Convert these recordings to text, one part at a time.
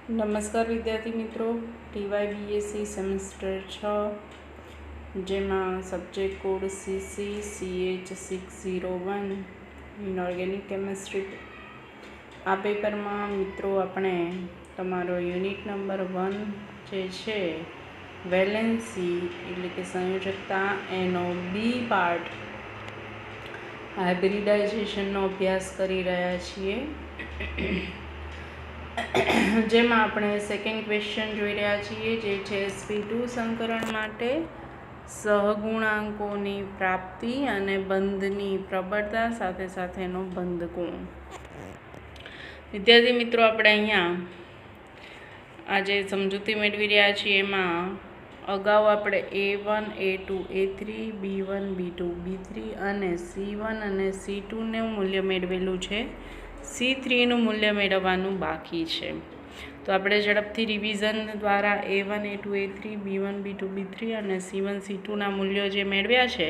નમસ્કાર વિદ્યાર્થી મિત્રો, TYBSc સેમેસ્ટર 6 જેમાં subject code CC/CH601 inorganic chemistry. આ પેપરમાં મિત્રો આપણે તમારો યુનિટ નંબર 1 જે છે વેલેન્સી એટલે કે સંયોજકતા એનો બી પાર્ટ હાઇબ્રિડાઇઝેશનનો અભ્યાસ કરી રહ્યા છીએ. જેમાં આપણે સેકન્ડ ક્વેશ્ચન જોઈ રહ્યા છીએ, જે છે sp2 સંકરણ માટે સહગુણાંકોની પ્રાપ્તિ અને બંધની પ્રબળતા સાથે સાથેનો બંધ કોણ. વિદ્યાર્થી મિત્રો, આપણે અહીંયા આજે સમજૂતી મેળવી રહ્યા છીએ એમાં અગાઉ આપણે A1, A2, A3, B1, B2, B3 અને C1 અને C2નું મૂલ્ય મેળવેલું છે. C3નું મૂલ્ય મેળવવાનું બાકી છે. તો આપણે ઝડપથી રિવિઝન દ્વારા A1, A2, A3, B1, B2, B3 અને C1, C2ના મૂલ્યો જે મેળવ્યા છે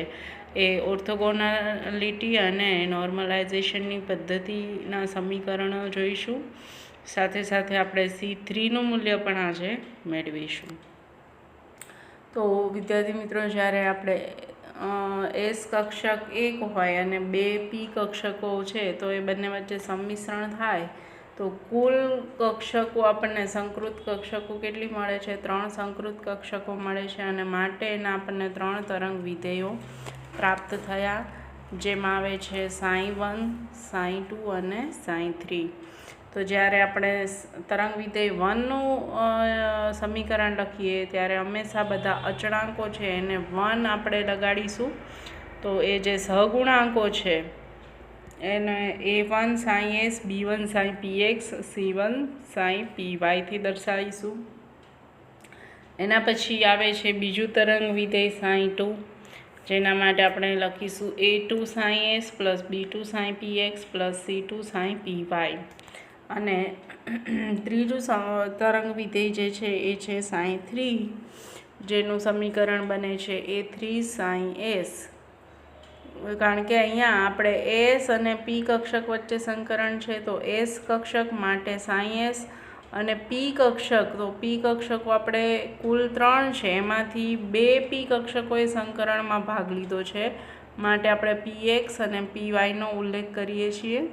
એ ઓર્થોગોનાલિટી અને નોર્મલાઇઝેશનની પદ્ધતિના સમીકરણો જોઈશું. સાથે સાથે આપણે C3નું મૂલ્ય પણ આજે મેળવીશું. તો વિદ્યાર્થી મિત્રો, જ્યારે આપણે એસ કક્ષક એક હોય અને બે પી કક્ષકો છે તો એ બંને વચ્ચે સંમિશ્રણ થાય તો કુલ કક્ષકો આપણને સંકૃત કક્ષકો કેટલી મળે છે? 3 સંકૃત કક્ષકો મળે છે અને માટે એના આપણને 3 તરંગ વિધેયો પ્રાપ્ત થયા, જેમાં આવે છે sin1, sin2 અને sin3. તો જ્યારે આપણે તરંગ વિધેય 1નું સમીકરણ લખીએ ત્યારે હંમેશા બધા અચળાંકો છે એને 1 આપણે લગાડીશું. તો એ જે સહગુણાંકો છે એને A1 sin S, B1 sin PX, C1 sin PY થી દર્શાવીશું. એના પછી આવે છે બીજું તરંગ વિધેય sin2, જેના માટે આપણે લખીશું A2 sin S plus B2 sin PX plus C2 sin PY. અને ત્રીજું તરંગ વિધેય જે છે એ છે sin3, જેનું સમીકરણ બને છે A3 sin S. કારણ કે અહીંયા આપણે એસ અને પી કક્ષક વચ્ચે સંકરણ છે તો એસ કક્ષક માટે sin S અને પી કક્ષક, તો પી કક્ષકો આપણે કુલ 3 છે, એમાંથી 2 પી કક્ષકોએ સંકરણમાં ભાગ લીધો છે, માટે આપણે PX અને PYનો ઉલ્લેખ કરીએ છીએ.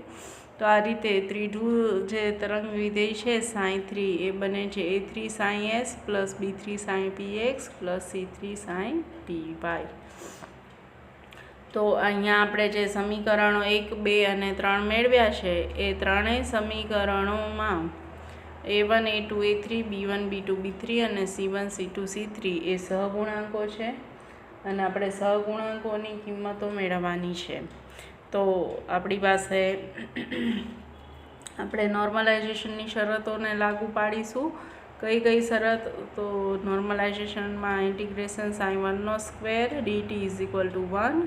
તો આ રીતે ત્રીજું જે તરંગ વિધેય છે sin3 એ બને છે A3 sin S plus B3 sin PX plus C3 sin PY. તો અહીંયા આપણે જે સમીકરણો 1, 2 અને 3 મેળવ્યા છે એ ત્રણેય સમીકરણોમાં A1, A2, A3, B1, B2, B3 અને C1, C2, C3 એ સહગુણાંકો છે અને આપણે સહગુણાંકોની કિંમતો મેળવવાની છે. તો આપણી પાસે આપણે નોર્મલાઇઝેશનની શરતોને લાગુ પાડીશું. કઈ શરત? તો નોર્મલાઇઝેશનમાં integration sin1 square dt is equal to 1.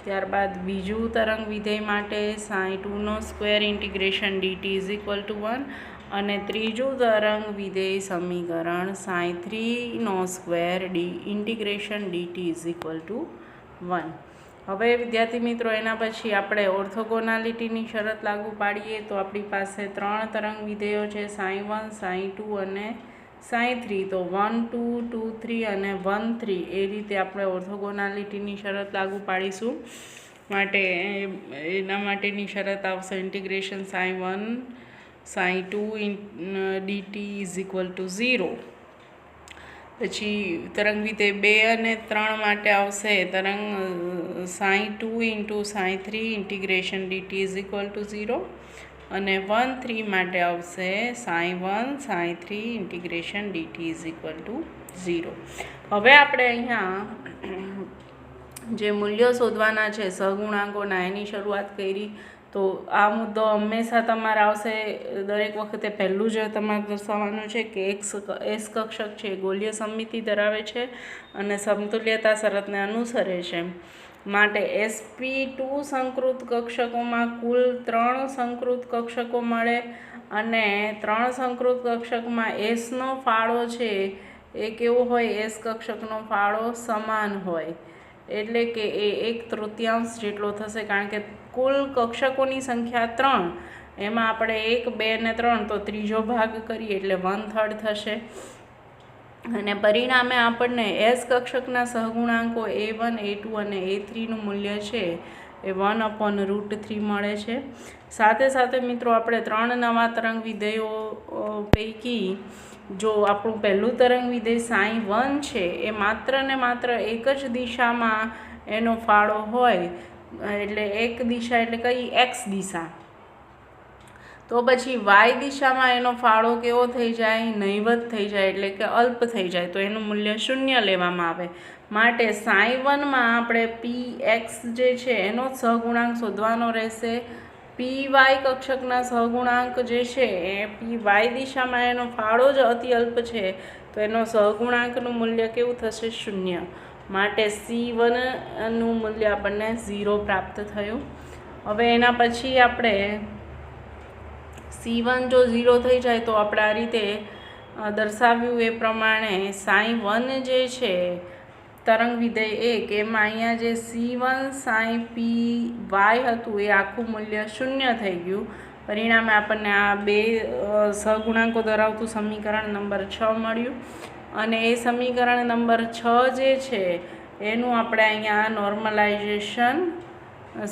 ત્યારબાદ બીજું તરંગ વિધેય માટે sin2 square integration dt is equal to 1 અને ત્રીજું તરંગ વિધેય સમીકરણ sin3 square integration dt is equal to 1. હવે વિદ્યાર્થી મિત્રો, એના પછી આપણે ઓર્થોગોનાલિટીની શરત લાગુ પાડીએ તો આપણી પાસે 3 તરંગ વિધેયો છે sin1, sin2 અને sin3. તો 1, 2, 2, 3 અને 1, 3 એ રીતે આપણે ઓર્થોગોનાલિટીની શરત લાગુ પાડીશું. માટે એના માટેની શરત આવશે integration sin1 sin2 dt is equal two 0. પછી તરંગ વિધેય 2 અને 3 માટે આવશે તરંગ sin2 into sin3 integration dt is equal two 0 અને 1, 3 માટે આવશે sin1 sin3 integration dt is equal two 0. હવે આપણે અહીંયા જે મૂલ્યો શોધવાના છે સહગુણાંકોના એની શરૂઆત કરી. તો આ મુદ્દો હંમેશા તમારે આવશે, દરેક વખતે પહેલું જ તમારે દર્શાવવાનું છે કે એસ કક્ષક છે ગોલીય સમમિતિ ધરાવે છે અને સમતુલ્યતા શરતને અનુસરે છે. માટે sp2 સંકૃત કક્ષકોમાં કુલ 3 સંકૃત કક્ષકો મળે અને 3 સંકૃત કક્ષકમાં એસનો ફાળો છે એ કેવો હોય? એસ કક્ષકનો ફાળો સમાન હોય, એટલે કે એ 1/3 જેટલો થશે. કારણ કે કુલ કક્ષકોની સંખ્યા 3 એમાં આપણે 1, 2 ને 3 તો ત્રીજો ભાગ કરીએ એટલે 1/3 થશે અને પરિણામે આપણને એસ કક્ષકના સહગુણાંકો A1, A2 અને A3નું મૂલ્ય છે એ 1/√3 મળે છે. સાથે સાથે મિત્રો આપણે 3 નવા તરંગ વિધેયો પૈકી જો આપણું પહેલું તરંગ વિધેય sin1 છે એ માત્ર ને માત્ર એક જ દિશામાં એનો ફાળો હોય, એટલે એક દિશા એટલે કઈ એક્સ દિશા, તો પછી વાય દિશામાં એનો ફાળો કેવો થઈ જાય, નહીવત થઈ જાય, એટલે કે અલ્પ થઈ જાય, તો એનું મૂલ્ય 0 લેવામાં આવે. માટે sin1માં આપણે px જે છે એનો જ સહગુણાંક શોધવાનો રહેશે. py કક્ષકના સહગુણાંક જે છે એ py દિશામાં એનો ફાળો જ અતિ અલ્પ છે, તો એનો સહગુણાંકનું મૂલ્ય કેવું થશે, 0. માટે C1નું મૂલ્ય આપણને 0 પ્રાપ્ત થયું. હવે એના પછી આપણે C1 જો 0 થઈ જાય તો આપણે આ રીતે દર્શાવ્યું એ પ્રમાણે sin1 જે છે તરંગ વિધેય 1 એમાં અહીંયા જે C1 sin py હતું એ આખું મૂલ્ય 0 થઈ ગયું. પરિણામે આપણને આ બે સહગુણાંકો ધરાવતું સમીકરણ નંબર 6 મળ્યું અને એ સમીકરણ નંબર 6 જે છે એનું આપણે અહીંયા નોર્મલાઇઝેશન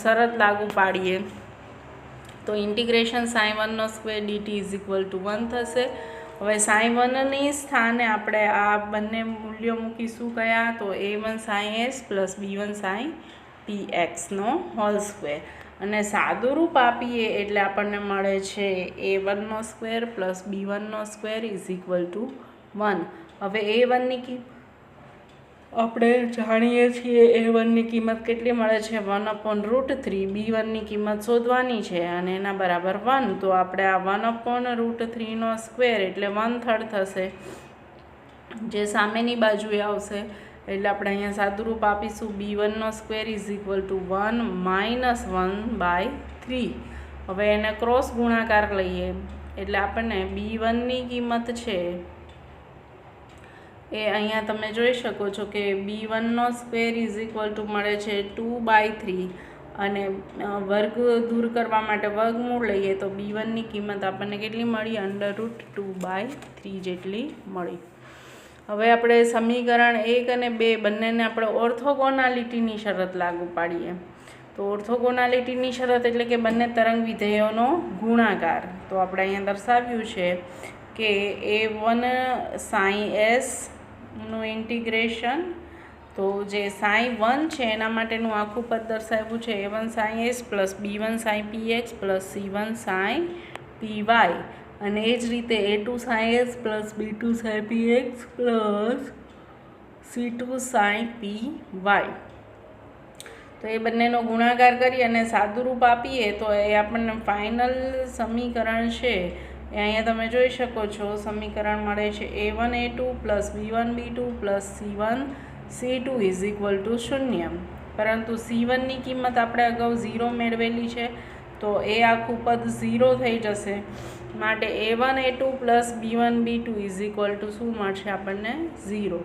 શરત લાગુ પાડીએ તો ઇન્ટિગ્રેશન sin1² dt = 1 થશે. હવે sin1ની સ્થાને આપણે આ બંને મૂલ્યો મૂકીશું કયા, તો A1 sin s plus B1 sin px² અને સાદું રૂપ આપીએ એટલે આપણને મળે છે A1² પ્લસ B1² = 1. હવે A1ની આપણે જાણીએ છીએ A1ની કિંમત કેટલી મળે છે, 1/√3. B1ની કિંમત શોધવાની છે અને એના બરાબર 1, તો આપણે આ 1/√3² એટલે 1/3 થશે, જે સામેની બાજુએ આવશે. એટલે આપણે અહીંયા સાદુરૂપ આપીશું B1² = 1 - 1/3. હવે એને ક્રોસ ગુણાકાર લઈએ એટલે આપણને B1ની કિંમત છે એ અહીંયા તમે જોઈ શકો છો કે B1² મળે છે 2/3 અને વર્ગ દૂર કરવા માટે વર્ગમૂળ લઈએ તો B1ની કિંમત આપણને કેટલી મળી, √2/3 જેટલી મળી. હવે આપણે સમીકરણ 1 અને 2 બંનેને આપણે ઓર્થોગોનાલિટીની શરત લાગુ પાડીએ. તો ઓર્થોગોનાલિટીની શરત એટલે કે બંને તરંગ વિધેયોનો ગુણાકાર. તો આપણે અહીંયા દર્શાવ્યું છે કે A1 sin s નું ઇન્ટિગ્રેશન, તો જે sin1 છે એના માટેનું આખું પદ દર્શાવ્યું છે A1 sin s plus B1 sin px plus C1 sin py, અને એ જ રીતે A2 sin s plus B2 sin px plus C2 sin py. તો એ બંનેનો ગુણાકાર કરી અને સાદુરૂપ આપીએ તો એ આપણને ફાઇનલ સમીકરણ છે એ અહીંયા તમે જોઈ શકો છો. સમીકરણ મળે છે A1 A2 plus B1 B2 plus C1 C2 = 0. પરંતુ C1ની કિંમત આપણે અગાઉ 0 મેળવેલી છે, તો એ આખું પદ 0 થઈ જશે. માટે A1 A2 plus B1 B2 = શું મળશે આપણને, 0.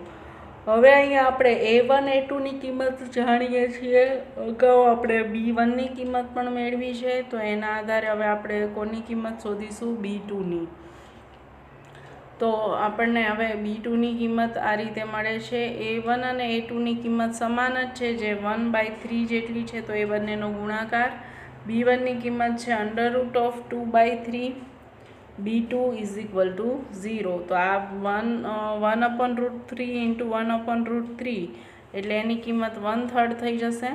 હવે અહીંયા આપણે A1 A2ની કિંમત જાણીએ છીએ, અગાઉ આપણે B1ની કિંમત પણ મેળવી છે, તો એના આધારે હવે આપણે કોની કિંમત શોધીશું, B2ની. તો આપણને હવે B2ની કિંમત આ રીતે મળે છે. A1 અને A2ની કિંમત સમાન જ છે, જે 1/3 જેટલી છે, તો એ બંનેનો ગુણાકાર. B1ની કિંમત છે √2/3, B2 = 0. તો આ 1/√3 × 1/√3 એટલે એની કિંમત 1/3 થઈ જશે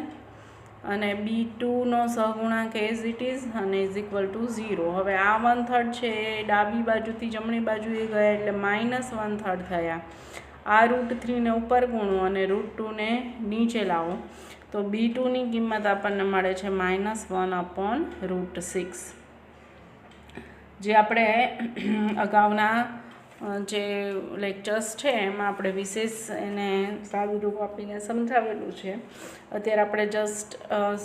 અને B2નો સહગુણાંક એઝ ઇટ ઇઝ અને =0. હવે આ 1/3 છે એ ડાબી બાજુથી જમણી બાજુએ ગયા એટલે -1/3 થયા. આ √3ને ઉપર ગુણો અને √2ને નીચે લાવો તો B2ની કિંમત આપણને મળે છે -1/√6. જે આપણે અગાઉના જે લેક્ચર્સ છે એમાં આપણે વિશેષ એને સાદુરૂપ આપીને સમજાવેલું છે. અત્યારે આપણે જસ્ટ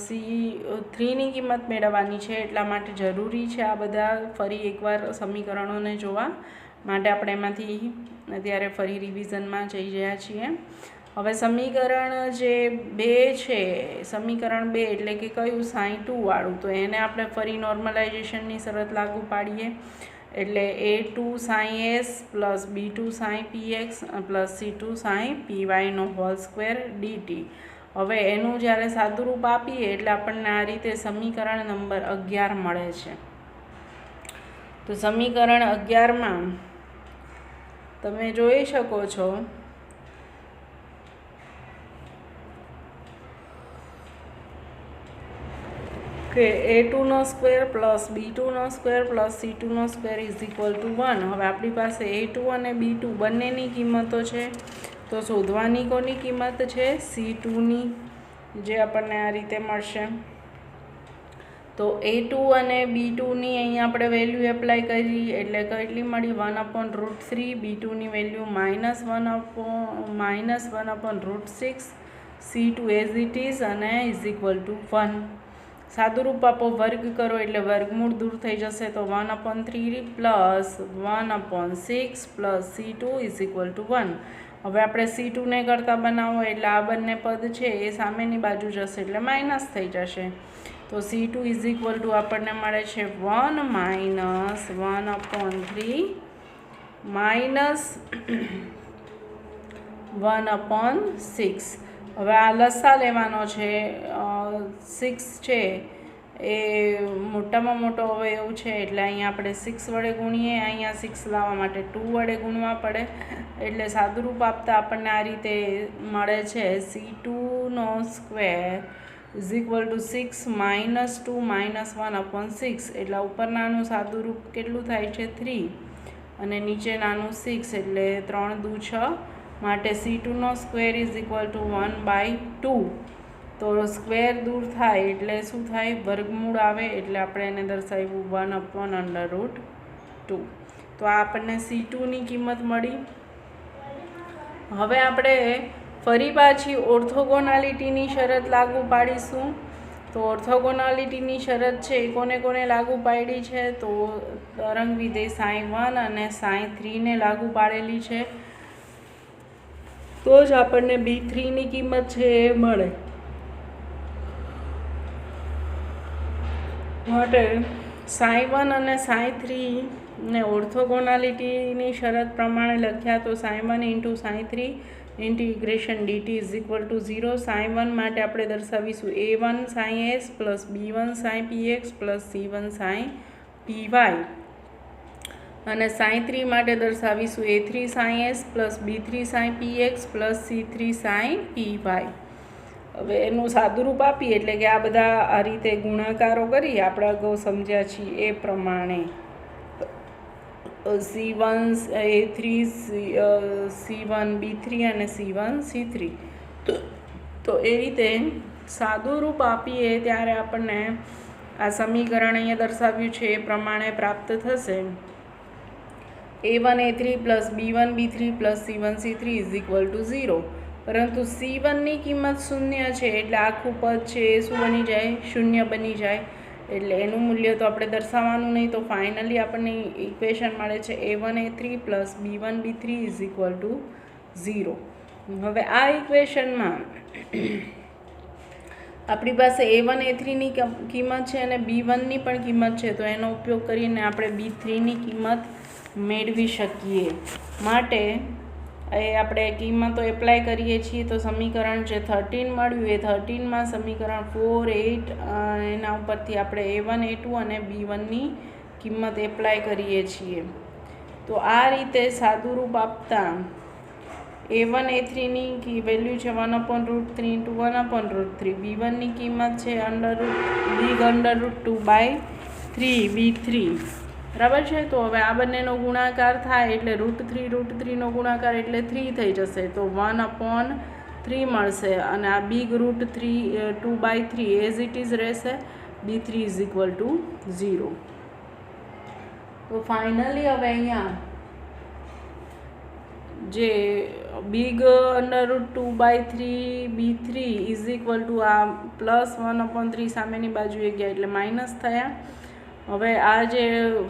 C3ની કિંમત મેળવવાની છે, એટલા માટે જરૂરી છે આ બધા ફરી એકવાર સમીકરણોને જોવા માટે આપણે એમાંથી અત્યારે ફરી રિવિઝનમાં જઈ રહ્યા છીએ. હવે સમીકરણ જે 2 છે, સમીકરણ 2 એટલે કે કયું 62 વાળું, તો એને આપણે ફરી નોર્મલાઇઝેશનની શરત લાગુ પાડીએ. એટલે a2 sin s plus b2 sin px plus c2 sin py નો હોલ સ્ક્વેર dt. હવે એનું જ્યારે સાદુરૂપ આપીએ એટલે આપણને આ રીતે સમીકરણ નંબર 11 મળે છે. તો સમીકરણ 11માં તમે જોઈ શકો છો કે a2 square plus b2 square plus c2 square is equal to 1. હવે આપણી પાસે a2 અને b2 બંનેની કિંમતો છે, તો શોધવાની કોની કિંમત છે? c2ની, જે આપણને આ રીતે મળશે. તો a2 અને b2ની અહીંયા આપણે વેલ્યુ એપ્લાય કરી એટલે કેટલી મળી? 1/√3. b2ની value -1/√6. c2 as it is અને ઇઝ ઇક્વલ ટુ 1. સાદુરૂપ આપો, વર્ગ કરો એટલે વર્ગમૂળ દૂર થઈ જશે. તો 1/3 plus 1/6 plus c2 is equal to 1. હવે આપણે c2ને કરતાં બનાવો એટલે આ બંને પદ છે એ સામેની બાજુ જશે એટલે માઇનસ થઈ જશે. તો c2 ઇઝ ઇક્વલ ટુ આપણને મળે છે 1 માઇનસ 1/3 માઇનસ 1/6. હવે આ લસા લેવાનો છે. 6 છે એ મોટામાં મોટો અવયવ છે એટલે અહીંયા આપણે 6 વડે ગુણીએ. અહીંયા 6 લાવવા માટે 2 વડે ગુણવા પડે. એટલે સાદુરૂપ આપતા આપણને આ રીતે મળે છે c2 square is equal two 6 minus 2 minus 1/6. એટલે ઉપરનાનું સાદુરૂપ કેટલું થાય છે? 3 અને નીચેનાનું 6 એટલે 3 દુ 6. માટે c2 square is equal two 1/2. તો સ્ક્વેર દૂર થાય એટલે શું થાય? વર્ગમૂળ આવે એટલે આપણે એને દર્શાવ્યું 1/√2. તો આ આપણને c2ની કિંમત મળી. હવે આપણે ફરી પાછી ઓર્થોગોનાલિટીની શરત લાગુ પાડીશું. તો ઓર્થોગોનાલિટીની શરત છે એ કોને કોને લાગુ પાડી છે? તો તરંગ વિધેય sin1 અને sin3 ને લાગુ પાડેલી છે. તો જ આપણને b3ની કિંમત છે એ મળે. માટે sin1 અને sin3 ને ઓર્થોગોનાલિટીની શરત પ્રમાણે લખ્યા તો sin1 × sin3 integration dt is equal two 0. sin1 માટે આપણે દર્શાવીશું a1 sin s plus b1 sin px plus c1 sin py. અને sin3 માટે દર્શાવીશું a3 sin s plus b3 sin px plus c3 sin py. હવે એનું સાદુરૂપ આપીએ એટલે કે આ બધા આ રીતે ગુણાકારો કરી આપણે અગાઉ સમજ્યા છીએ એ પ્રમાણે c1 a3 c1 b3 અને c1 c3. તો એ રીતે સાદુરૂપ આપીએ ત્યારે આપણને આ સમીકરણ અહીંયા દર્શાવ્યું છે એ પ્રમાણે પ્રાપ્ત થશે. a1 a3 plus b1 b3 plus c1 c3 is equal two 0. પરંતુ c1ની કિંમત 0 છે એટલે આખું પદ છે એ શું બની જાય? 0 બની જાય. એટલે એનું મૂલ્ય તો આપણે દર્શાવવાનું નહીં. તો ફાઇનલી આપણને ઇક્વેશન મળે છે a1 a3 plus b1 b3 is equal two 0. હવે આ ઇક્વેશનમાં આપણી પાસે a1 a3ની કિંમત છે અને b1ની પણ કિંમત છે. તો એનો ઉપયોગ કરીને આપણે b3ની કિંમત મેળવી શકીએ. માટે એ આપણે કિંમતો એપ્લાય કરીએ છીએ. તો સમીકરણ જે 13 મળ્યું એ 13માં સમીકરણ 4 8 એના ઉપરથી આપણે a1 a2 અને b1ની કિંમત એપ્લાય કરીએ છીએ. તો આ રીતે સાદુરૂપ આપતા a1 a3ની વેલ્યુ છે 1/√3 × 1/√3. b1ની કિંમત છે √2/3 b3. બરાબર છે. તો હવે આ બંનેનો ગુણાકાર થાય એટલે √3 નો ગુણાકાર એટલે 3 થઈ જશે. તો 1/3 મળશે અને આ બિગ √2/3 એઝ ઇટ ઇઝ રહેશે. b3 is equal two 0. તો ફાઇનલી હવે અહીંયા જે big √2/3 b3 is equal two આ પ્લસ 1/3 સામેની બાજુએ ગયા એટલે માઇનસ થયા. હવે આ જે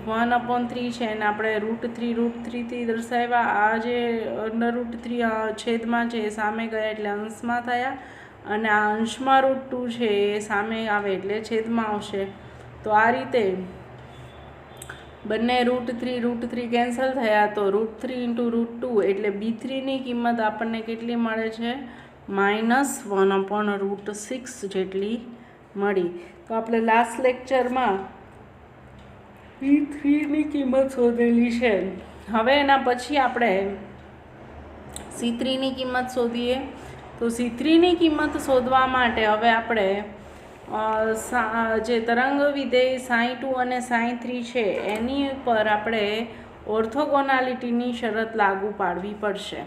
1/3 છે એને આપણે √3 દર્શાવ્યા. આ જે √3 છેદમાં છે એ સામે ગયા એટલે અંશમાં થયા, અને આ અંશમાં √2 છે એ સામે આવે એટલે છેદમાં આવશે. તો આ રીતે બંને √3 કેન્સલ થયા, તો √3 × √2 એટલે B3ની કિંમત આપણને કેટલી મળે છે? -1/√6 જેટલી મળી. તો આપણે લાસ્ટ લેક્ચરમાં B3ની કિંમત શોધેલી છે. હવે એના પછી આપણે C3ની કિંમત શોધીએ. તો C3ની કિંમત શોધવા માટે હવે આપણે જે તરંગ વિધેય sin2 અને sin3 છે એની ઉપર આપણે ઓર્થોગોનાલિટીની શરત લાગુ પાડવી પડશે.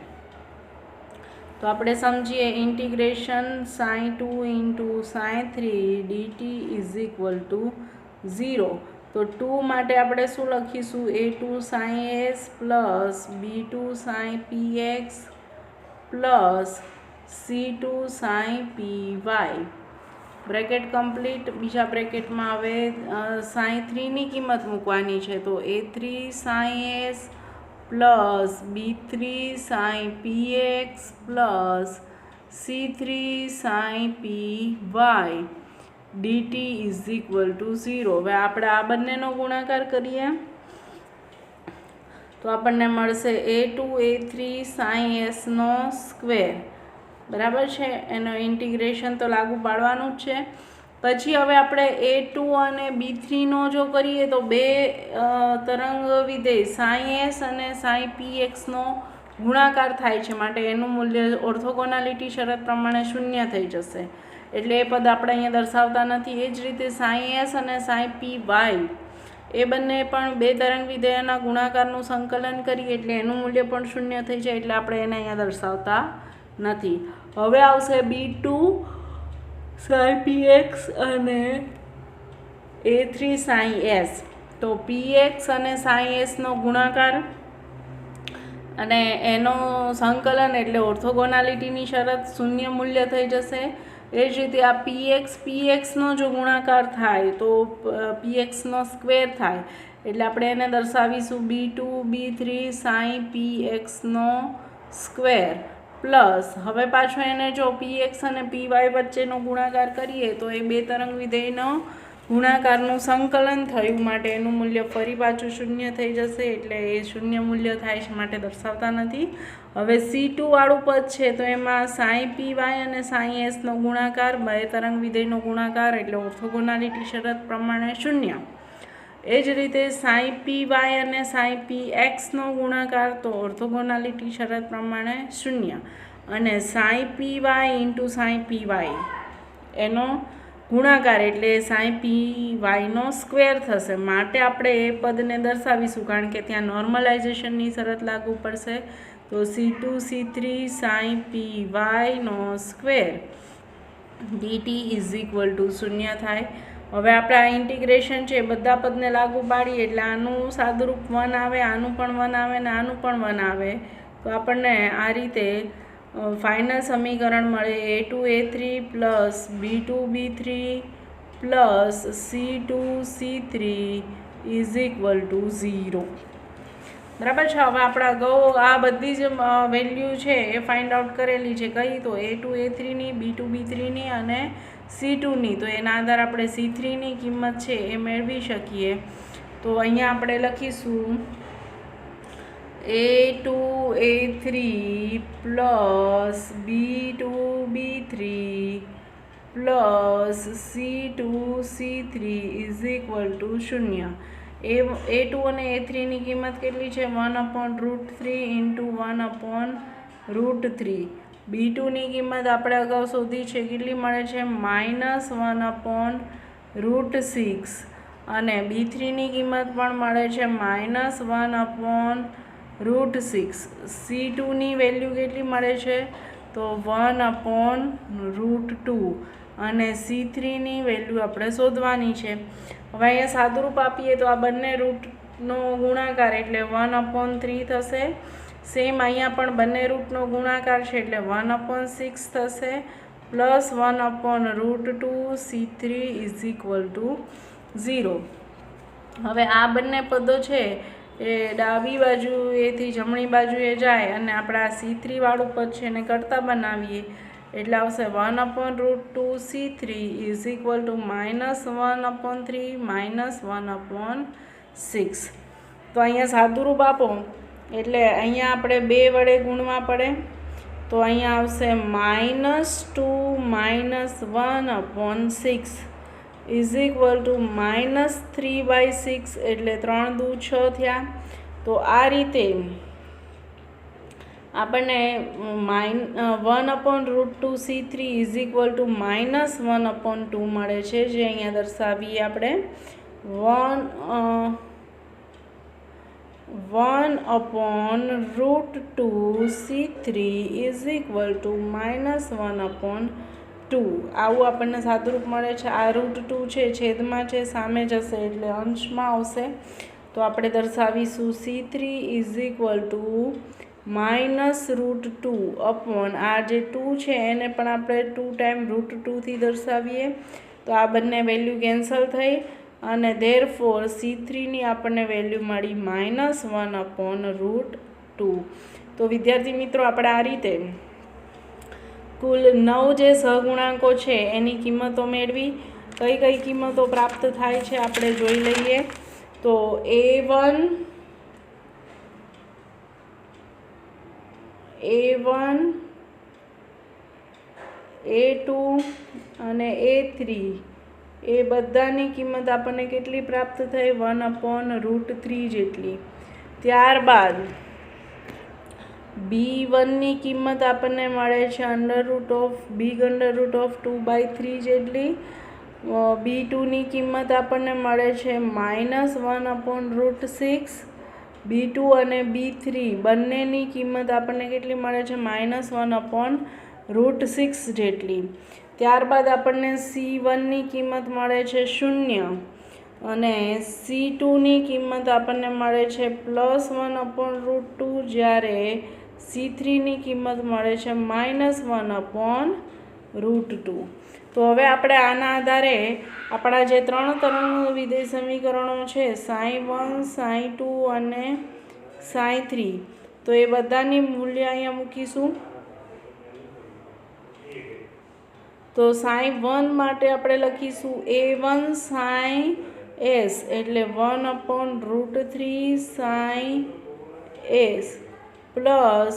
તો આપણે સમજીએ. Integration sin2 × sin3 dt = 0. તો 2 માટે આપણે શું લખીશું? a2 sin s b2 sin px c2 sin py. Bracket complete. બીજા બ્રેકેટમાં હવે sin3ની કિંમત મૂકવાની છે. તો a3 sin s b3 sin px c3 sin py dt = 0. હવે આપણે આ બંનેનો ગુણાકાર કરીએ તો આપણને મળશે a2 a3 sin s નો સ્ક્વેર. બરાબર છે. એનો ઇન્ટિગ્રેશન તો લાગુ પાડવાનું જ છે. પછી હવે આપણે a2 અને b3નો જો કરીએ તો બે તરંગ વિધેય sin s અને sin px નો ગુણાકાર થાય છે, માટે એનું મૂલ્ય ઓર્થોગોનાલિટી શરત પ્રમાણે 0 થઈ જશે. એટલે એ પદ આપણે અહીંયા દર્શાવતા નથી. એ જ રીતે sin s અને sin py એ બંને પણ બે તરંગ વિધેયોના ગુણાકારનું સંકલન કરીએ એટલે એનું મૂલ્ય પણ 0 થઈ જાય, એટલે આપણે એને અહીંયા દર્શાવતા નથી. હવે આવશે b2 sin px અને a3 sin s. તો px અને sin s નો ગુણાકાર અને એનો સંકલન એટલે ઓર્થોગોનાલિટીની શરત 0 મૂલ્ય થઈ જશે. એ જ રીતે આ pxનો જો ગુણાકાર થાય તો pxનો સ્ક્વેર થાય, એટલે આપણે એને દર્શાવીશું b2 b3 sin px નો સ્ક્વેર પ્લસ. હવે પાછું એને જો px અને py વચ્ચેનો ગુણાકાર કરીએ તો એ બે તરંગ વિધેયનો ગુણાકારનું સંકલન થયું, માટે એનું મૂલ્ય ફરી પાછું 0 થઈ જશે, એટલે એ 0 મૂલ્ય થાય છે માટે દર્શાવતા નથી. હવે C2 વાળું પદ છે તો એમાં sin py અને sin s નો ગુણાકાર, બે તરંગ વિધેયનો ગુણાકાર એટલે ઓર્થોગોનાલિટી શરત પ્રમાણે 0. એ જ રીતે sin py અને sin px નો ગુણાકાર તો ઓર્થોગોનાલિટી શરત પ્રમાણે 0, અને sin py × sin py એનો ગુણાકાર એટલે sin py નો સ્ક્વેર થશે, માટે આપણે એ પદને દર્શાવીશું કારણ કે ત્યાં નોર્મલાઇઝેશનની શરત લાગુ પડશે. તો c2 c3 sin py નો સ્ક્વેર dt = 0 થાય. હવે આપણે આ ઇન્ટિગ્રેશન છે બધા પદને લાગુ પાડીએ એટલે આનું સાદુરૂપ 1 આવે, આનું પણ 1 આવે ને આનું પણ 1 આવે. તો આપણને આ રીતે ફાઇનલ સમીકરણ મળે a2 a3 b2 b3 c2 c3 = 0. બરાબર છે. હવે આપણે અગાઉ આ બધી જ વેલ્યુ છે એ ફાઇન્ડ આઉટ કરેલી છે. કઈ? તો a2 a3ની, b2 b3ની અને c2ની. તો એના આધારે આપણે c3ની કિંમત છે એ મેળવી શકીએ. તો અહીંયા આપણે લખીશું a2 a3 b2 b3 c2 c3 = 0. a2 અને a3ની કિંમત કેટલી છે? 1/√3 × 1/√3. b2ની કિંમત આપણે અગાઉ શોધી છે, કેટલી મળે છે? -1/√6. અને b3ની કિંમત પણ મળે છે -1/√6. c2ની વેલ્યુ કેટલી મળે છે? તો 1/√2. અને c3ની વેલ્યુ આપણે શોધવાની છે. હવે અહીંયા સાદુરૂપ આપીએ તો આ બંને રૂટનો ગુણાકાર એટલે 1/3 થશે. સેમ અહીંયા પણ બંને રૂટનો ગુણાકાર છે એટલે 1/6 થશે પ્લસ 1/√2 c3 = 0. હવે આ બંને પદો છે એ ડાબી બાજુએથી જમણી બાજુએ જાય અને આપણે આ C3 વાળું પદ છે એને કરતા બનાવીએ એટલે આવશે 1/√2 C3 ઇઝ ઇક્વલ ટુ -1/3 -1/6. તો અહીંયા સાદુરૂપ આપો એટલે અહીંયા આપણે 2 વડે ગુણવા પડે તો અહીંયા આવશે -2 -1/6 ઇઝ ઇક્વલ ટુ -3/6 એટલે 3 દુ 6 થયા. તો આ રીતે આપણને 1/√2 C3 ઇઝ ઇક્વલ ટુ -1/2 મળે છે, જે અહીંયા દર્શાવીએ આપણે 1/√2 C3 ઇઝ ઇક્વલ ટુ -1/2. આવું આપણને સાદુરૂપ મળે છે. આ √2 છે છેદમાં છે સામે જશે એટલે અંશમાં આવશે. તો આપણે દર્શાવીશું C3 is equal two -√2 upon આ જે 2 છે એને પણ આપણે 2 ટાઈમ √2 થી દર્શાવીએ તો આ બંને વેલ્યુ કેન્સલ થઈ અને ધેરફોર C3ની આપણને વેલ્યુ મળી -1/√2. તો વિદ્યાર્થી મિત્રો આપણે આ રીતે કુલ 9 જે સહગુણાંકો છે એની કિંમતો મેળવી. કઈ કઈ કિંમતો પ્રાપ્ત થાય છે આપણે જોઈ લઈએ. તો A1 A2 અને A3 એ બધાની કિંમત આપણને કેટલી પ્રાપ્ત થઈ 1/√3 જેટલી. ત્યારબાદ B1ની કિંમત આપણને મળે છે √2/3 જેટલી. B2ની કિંમત આપણને મળે છે -1/6. B2 અને B3 બંનેની કિંમત આપણને કેટલી મળે છે -1/6 જેટલી. ત્યારબાદ આપણને C1ની કિંમત મળે છે 0 અને C2ની કિંમત આપણને મળે છે +1/√2 જ્યારે C3ની કિંમત મળે છે -1/√2. તો હવે આપણે આના આધારે આપણા જે 3 તરંગ વિધેય સમીકરણો છે sin1 sin2 અને sin3 તો એ બધાની મૂલ્ય અહીંયા મૂકીશું. તો sin1 માટે આપણે લખીશું A1 sin S એટલે 1/√3 sin S plus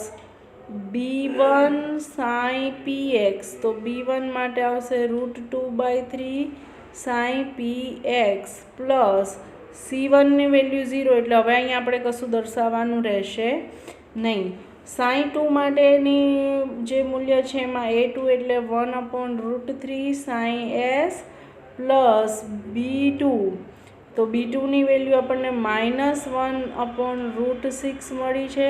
B1 sin PX તો B1 માટે આવશે √2/3 sin PX પ્લસ C1ની વેલ્યુ 0 એટલે હવે અહીંયા આપણે કશું દર્શાવવાનું રહેશે નહીં. sin2 માટેની જે મૂલ્ય છે એમાં A2 એટલે 1/√3 sin S પ્લસ B2 તો B2ની વેલ્યુ આપણને -1/√6 મળી છે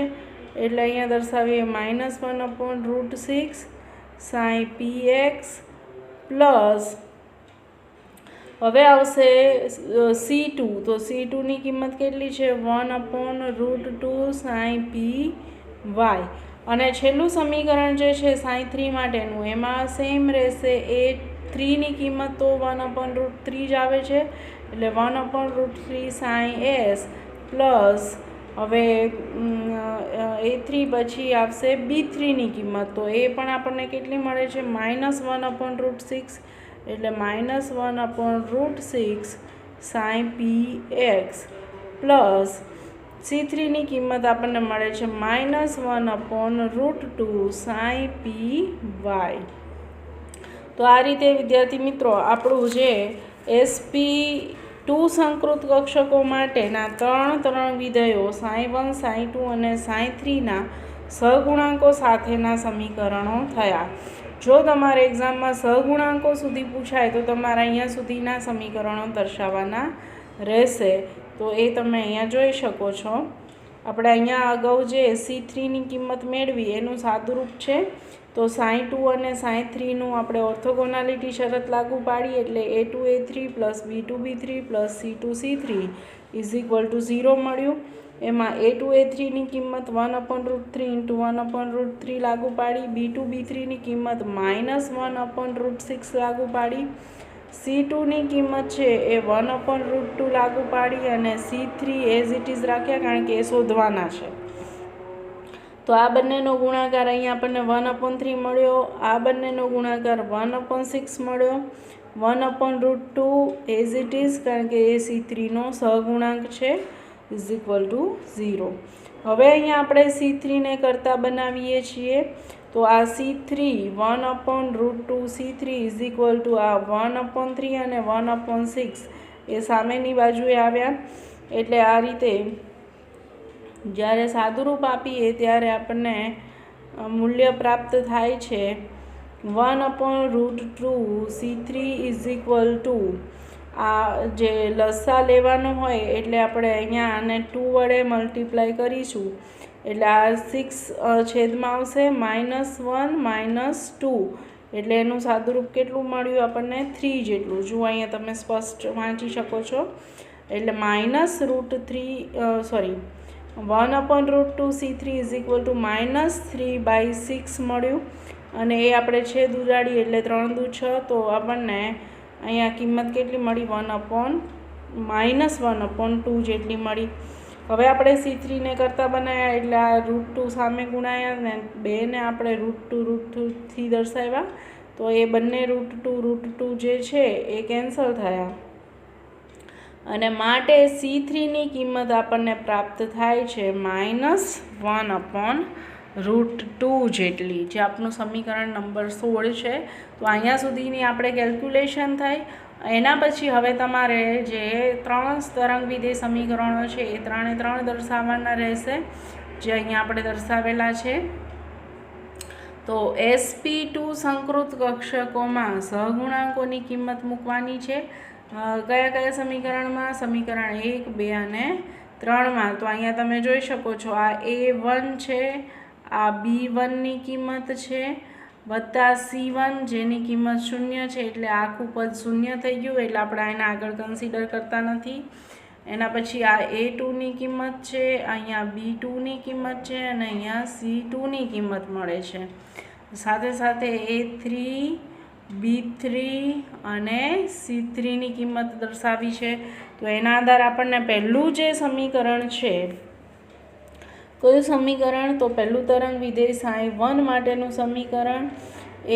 એટલે અહીંયા દર્શાવીએ -1/√6 sin PX પ્લસ હવે આવશે C2 તો C2ની કિંમત કેટલી છે 1/√2 sin PY અને છેલ્લું સમીકરણ જે છે sin3 માટેનું એમાં સેમ રહેશે. A3ની કિંમત તો 1/√3 જ આવે છે એટલે 1/√3 sin S પ્લસ હવે A3 પછી આવશે B3ની કિંમત તો એ પણ આપણને કેટલી મળે છે -1/√6 એટલે -1/√6 sin PX પ્લસ C3ની કિંમત આપણને મળે છે -1/√2 sin PY. તો આ રીતે વિદ્યાર્થી મિત્રો આપણું જે SP2 સંકૃત કક્ષકો માટેના 3 તરંગ વિધેયો sin1 sin2 અને sin3ના સહગુણાંકો સાથેના સમીકરણો થયા. જો તમારે એક્ઝામમાં સહગુણાંકો સુધી પૂછાય તો તમારે અહીંયા સુધીના સમીકરણો દર્શાવવાના રહેશે. તો એ તમે અહીંયા જોઈ શકો છો. આપણે અહીંયા અગાઉ જે C3ની કિંમત મેળવી એનું સાદુરૂપ છે. તો sin2 અને sin3નું આપણે ઓર્થોગોનાલિટી શરત લાગુ પાડી એટલે A2 A3 plus B2 B3 plus C2 C3 is equal two 0 મળ્યું. એમાં A2 A3ની કિંમત 1/√3 ઇન્ટુ 1/√3 લાગુ પાડી. B2 B3ની કિંમત -1/√6 લાગુ પાડી C2ની કિંમત છે એ 1/√2 લાગુ પાડી અને C3 એઝ ઇટ ઇઝ રાખ્યા, કારણ કે એ શોધવાના છે. તો આ બંનેનો ગુણાકાર અહીંયા આપણને 1/3 મળ્યો, આ બંનેનો ગુણાકાર 1/6 મળ્યો, 1/√2 એઝ ઇટ ઇઝ, કારણ કે એ C3નો સહગુણાંક છે, ઇઝ ઇક્વલ ટુ 0. હવે અહીંયા આપણે C3ને કરતા બનાવીએ છીએ. તો આ C3 1/√2 C3 is equal two આ 1/3 અને 1/6 એ સામેની બાજુએ આવ્યા. એટલે આ રીતે જ્યારે સાદુરૂપ આપીએ ત્યારે આપણને મૂલ્ય પ્રાપ્ત થાય છે 1/√2 C3 ઇઝ ઇક્વલ ટુ આ જે લસા લેવાનો હોય એટલે આપણે અહીંયા આને 2 વડે મલ્ટીપ્લાય કરીશું, એટલે આ 6 છેદમાં આવશે -1 -2, એટલે એનું સાદુરૂપ કેટલું મળ્યું આપણને 3 જેટલું. જુઓ અહીંયા તમે સ્પષ્ટ વાંચી શકો છો. એટલે -1/√2 C3 ઇઝ ઇક્વલ ટુ -3/6 મળ્યું, અને એ આપણે છેદ ઉડાડીએ એટલે 3 દુ 6, તો આપણને અહીંયા કિંમત કેટલી મળી? -1/2 જેટલી મળી. હવે આપણે C3ને કરતા બનાવ્યા એટલે આ √2 સામે ગુણાયા ને 2ને આપણે √2 દર્શાવ્યા, તો એ બંને √2 જે છે એ કેન્સલ થયા, અને માટે C3ની કિંમત આપણને પ્રાપ્ત થાય છે -1/√2 જેટલી, જે આપણું સમીકરણ નંબર 16 છે. તો અહીંયા સુધીની આપણે કેલ્ક્યુલેશન થઈ. એના પછી હવે તમારે જે 3 તરંગ વિધેય સમીકરણો છે એ 3 દર્શાવવાના રહેશે, જે અહીંયા આપણે દર્શાવેલા છે. તો sp2 સંકૃત કક્ષકોમાં સહગુણાંકોની કિંમત મૂકવાની છે. કયા કયા સમીકરણમાં? સમીકરણ 1, 2 અને 3માં. તો અહીંયા તમે જોઈ શકો છો, આ a1 છે, આ b1ની કિંમત છે, વત્તા C1 જેની કિંમત 0 છે, એટલે આખું પદ 0 થઈ ગયું, એટલે આપણે આને આગળ કન્સિડર કરતા નથી. એના પછી આ a2ની કિંમત છે, અહીંયા b2ની કિંમત છે, અને અહીંયા C2ની કિંમત મળે છે. સાથે સાથે a3, b3 અને C3ની કિંમત દર્શાવી છે. તો એના આધારે આપણને પહેલું જે સમીકરણ છે, કયું સમીકરણ? તો પહેલું તરંગ વિધેય sin1 માટેનું સમીકરણ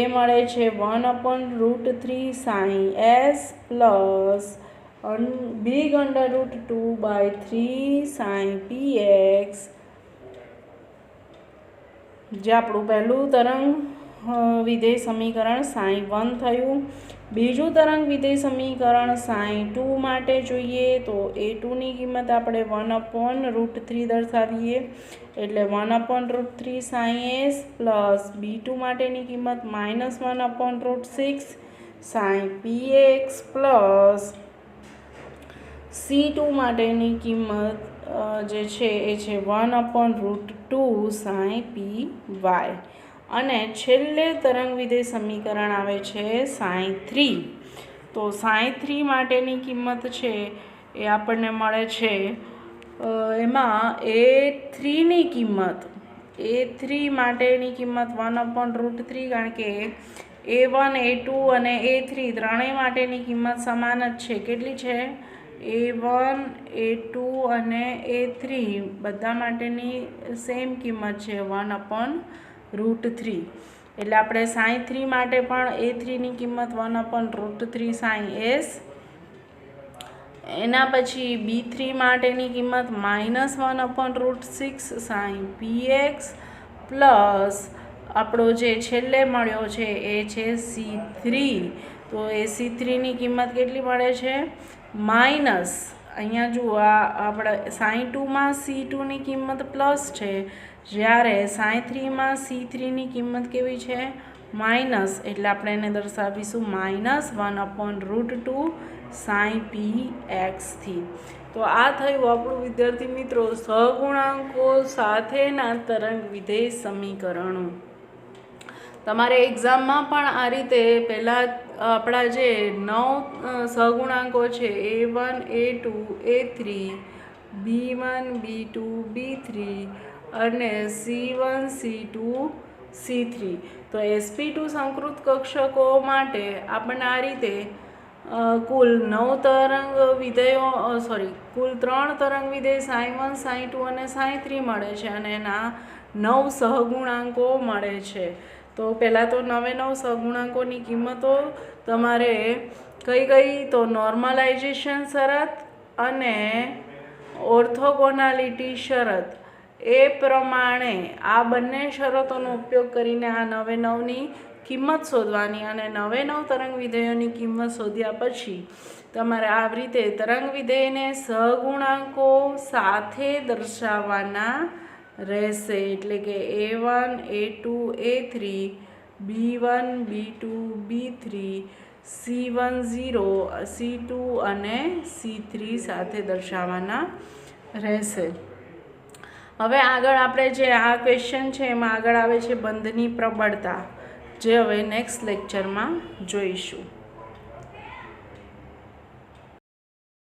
એ મળે છે 1/√3 sin s plus big√2/3 sin px, જે આપણું પહેલું તરંગ વિધેય સમીકરણ sin1 થયું. બીજું તરંગ વિધેય સમીકરણ sin2 માટે જોઈએ તો a2ની કિંમત આપણે 1/√3 દર્શાવીએ, એટલે 1/√3 sin s પ્લસ b2 માટેની કિંમત -1/√6 sin px પ્લસ C2 માટેની કિંમત જે છે એ છે 1/√2 sin py. અને છેલ્લે તરંગ વિધેય સમીકરણ આવે છે sin3. તો sin3 માટેની કિંમત છે એ આપણને મળે છે એમાં a3ની કિંમત, a3 માટેની કિંમત 1/√3, કારણ કે a1, a2 અને a3 ત્રણેય માટેની કિંમત સમાન જ છે. કેટલી છે? a1, a2 અને a3 બધા માટેની સેમ કિંમત છે 1/√3. એટલે આપણે sin3 માટે પણ a3ની કિંમત 1/√3 sin s, એના પછી b3 માટેની કિંમત -1/√6 sin px પ્લસ આપણો જે છેલ્લે મળ્યો છે એ છે C3. તો એ C3ની કિંમત કેટલી મળે છે? માઇનસ, અહીંયા જુઓ આપણે sin2માં C2ની કિંમત પ્લસ છે, જ્યારે sin3માં C3ની કિંમત કેવી છે? માઇનસ, એટલે આપણે એને દર્શાવીશું -1/√2 sin px થી. તો આ થયું આપણું વિદ્યાર્થી મિત્રો સહગુણાંકો સાથેના તરંગ વિધેય સમીકરણો. તમારે એક્ઝામમાં પણ આ રીતે પહેલાં આપણા જે 9 સહગુણાંકો છે a1, a2, a3, b1, b2, b3 અને c1, c2, c3. તો sp2 સંકૃત કક્ષકો માટે આપણને આ રીતે કુલ 9 તરંગ વિધેયો કુલ 3 તરંગ વિધેય sin1 sin2 અને sin3 મળે છે અને એના 9 સહગુણાંકો મળે છે. તો પહેલાં તો 9 સહગુણાંકોની કિંમતો તમારે કઈ તો નોર્મલાઇઝેશન શરત અને ઓર્થોગોનાલિટી શરત એ પ્રમાણે આ બંને શરતોનો ઉપયોગ કરીને આ 9ની કિંમત શોધવાની અને 9 તરંગ વિધેયોની કિંમત શોધ્યા પછી તમારે આવી રીતે તરંગ વિધેયને સહગુણાંકો સાથે દર્શાવવાના રહેશે. એટલે કે A1 A2 A3 B1 B2 B3 C1 0 C2 અને C3 સાથે દર્શાવવાના રહેશે. હવે આગળ આપણે જે આ ક્વેશ્ચન છે એમાં આગળ આવે છે બંધની પ્રબળતા, જે હવે નેક્સ્ટ લેક્ચરમાં જોઈશું.